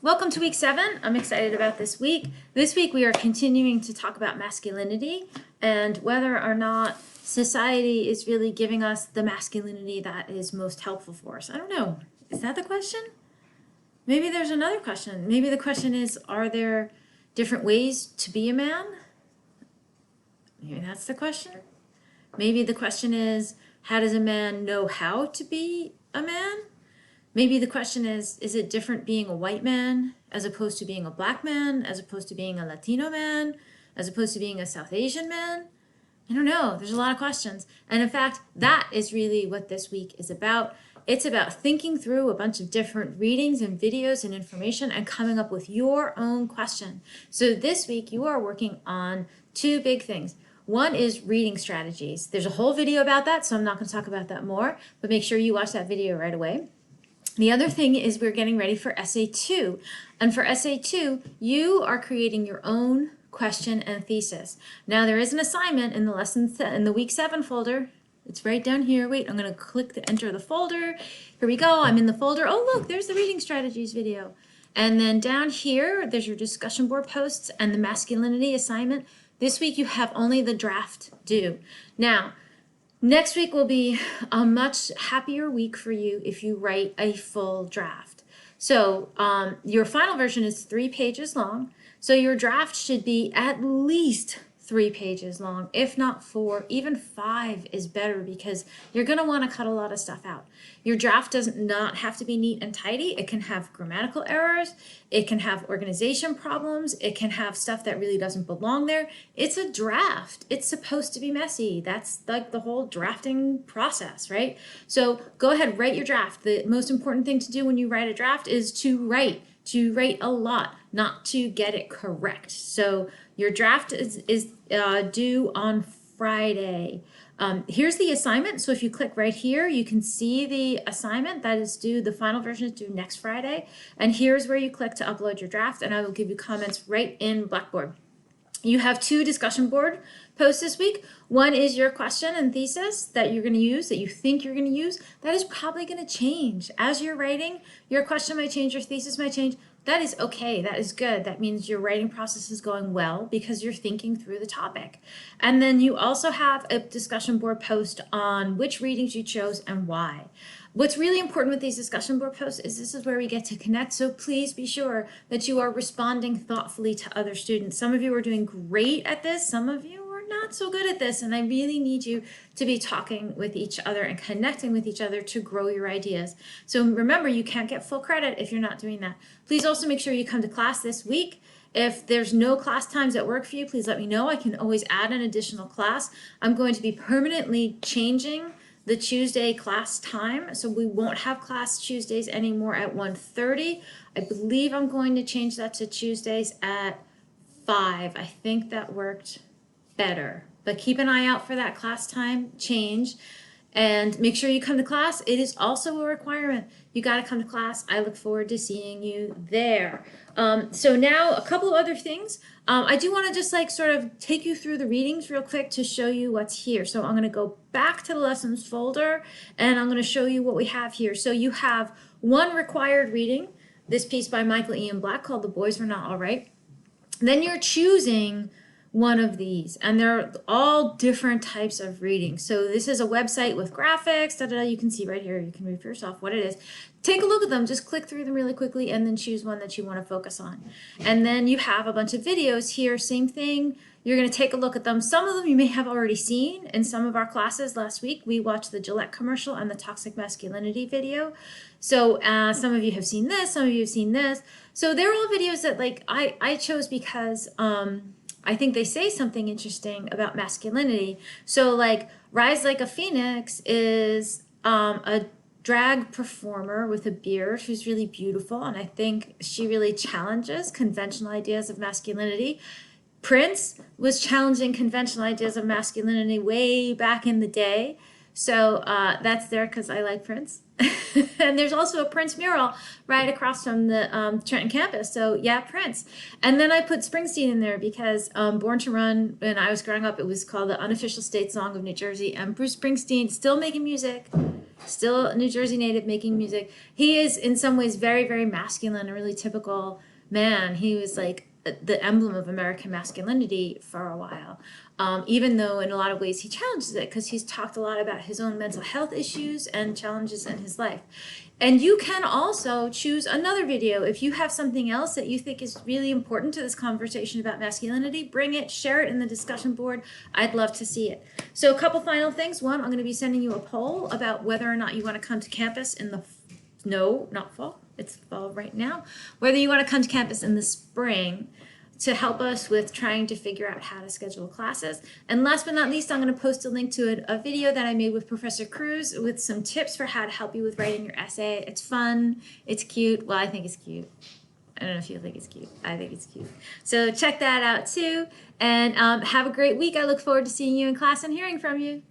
Welcome to week 7. I'm excited about this week. This week we are continuing to talk about masculinity and whether or not society is really giving us the masculinity that is most helpful for us. I don't know. Is that the question? Maybe there's another question. Maybe the question is, are there different ways to be a man? Maybe that's the question. Maybe the question is, how does a man know how to be a man? Maybe the question is it different being a white man as opposed to being a black man, as opposed to being a Latino man, as opposed to being a South Asian man? I don't know. There's a lot of questions. And in fact, that is really what this week is about. It's about thinking through a bunch of different readings and videos and information and coming up with your own question. So this week you are working on two big things. One is reading strategies. There's a whole video about that, so I'm not going to talk about that more, but make sure you watch that video right away. The other thing is we're getting ready for Essay 2. And for Essay 2, you are creating your own question and thesis. Now, there is an assignment in the Week 7 folder. It's right down here. Wait, I'm going to click to enter the folder. Here we go. I'm in the folder. Oh, look, there's the reading strategies video. And then down here, there's your discussion board posts and the masculinity assignment. This week, you have only the draft due. Now, next week will be a much happier week for you if you write a full draft. So your final version is 3 pages long. So your draft should be at least 3 pages long, if not 4, even 5 is better because you're going to want to cut a lot of stuff out. Your draft does not have to be neat and tidy. It can have grammatical errors. It can have organization problems. It can have stuff that really doesn't belong there. It's a draft. It's supposed to be messy. That's like the whole drafting process, right? So go ahead, write your draft. The most important thing to do when you write a draft is to write a lot, not to get it correct. So your draft is due on Friday. Here's the assignment. So if you click right here, you can see the assignment that is due. The final version is due next Friday. And here's where you click to upload your draft, and I will give you comments right in Blackboard. You have 2 discussion board posts this week. One is your question and thesis that you're going to use, that you think you're going to use. That is probably going to change. As you're writing, your question might change, your thesis might change. That is okay. That is good. That means your writing process is going well because you're thinking through the topic. And then you also have a discussion board post on which readings you chose and why. What's really important with these discussion board posts is this is where we get to connect. So please be sure that you are responding thoughtfully to other students. Some of you are doing great at this. Some of you are not so good at this. And I really need you to be talking with each other and connecting with each other to grow your ideas. So remember, you can't get full credit if you're not doing that. Please also make sure you come to class this week. If there's no class times that work for you, please let me know. I can always add an additional class. I'm going to be permanently changing the Tuesday class time, so we won't have class Tuesdays anymore at 1:30. I believe I'm going to change that to Tuesdays at 5. I think that worked better, but keep an eye out for that class time change and make sure you come to class. It is also a requirement. You got to come to class. I look forward to seeing you there. So now a couple of other things. I do want to just like sort of take you through the readings real quick to show you what's here. So I'm going to go back to the lessons folder and I'm going to show you what we have here. So you have one required reading, this piece by Michael Ian Black called The Boys Were Not All Right. Then you're choosing one of these, and they're all different types of reading. So this is a website with graphics, you can see right here, you can read for yourself what it is. Take a look at them, just click through them really quickly and then choose one that you want to focus on. And then you have a bunch of videos here, same thing. You're going to take a look at them. Some of them you may have already seen in some of our classes. Last week we watched the Gillette commercial and the toxic masculinity video. So some of you have seen this, some of you have seen this. So they're all videos that like I chose because I think they say something interesting about masculinity. So like Rise Like a Phoenix is a drag performer with a beard who's really beautiful, and I think she really challenges conventional ideas of masculinity. Prince was challenging conventional ideas of masculinity way back in the day. So that's there because I like Prince. And there's also a Prince mural right across from the Trenton campus. So yeah, Prince. And then I put Springsteen in there because Born to Run, when I was growing up, it was called the unofficial state song of New Jersey. And Bruce Springsteen, still making music. still a New Jersey native making music. He is in some ways very, very masculine, a really typical man. He was like the emblem of American masculinity for a while. Even though in a lot of ways he challenges it because he's talked a lot about his own mental health issues and challenges in his life. And you can also choose another video. If you have something else that you think is really important to this conversation about masculinity, bring it, share it in the discussion board. I'd love to see it. So a couple final things. One, I'm going to be sending you a poll about whether or not you want to come to campus in the, no, not fall. It's fall right now. Whether you want to come to campus in the spring to help us with trying to figure out how to schedule classes. And last but not least, I'm going to post a link to a video that I made with Professor Cruz with some tips for how to help you with writing your essay. It's fun. It's cute. Well, I think it's cute. I don't know if you think it's cute. I think it's cute. So check that out too. And have a great week. I look forward to seeing you in class and hearing from you.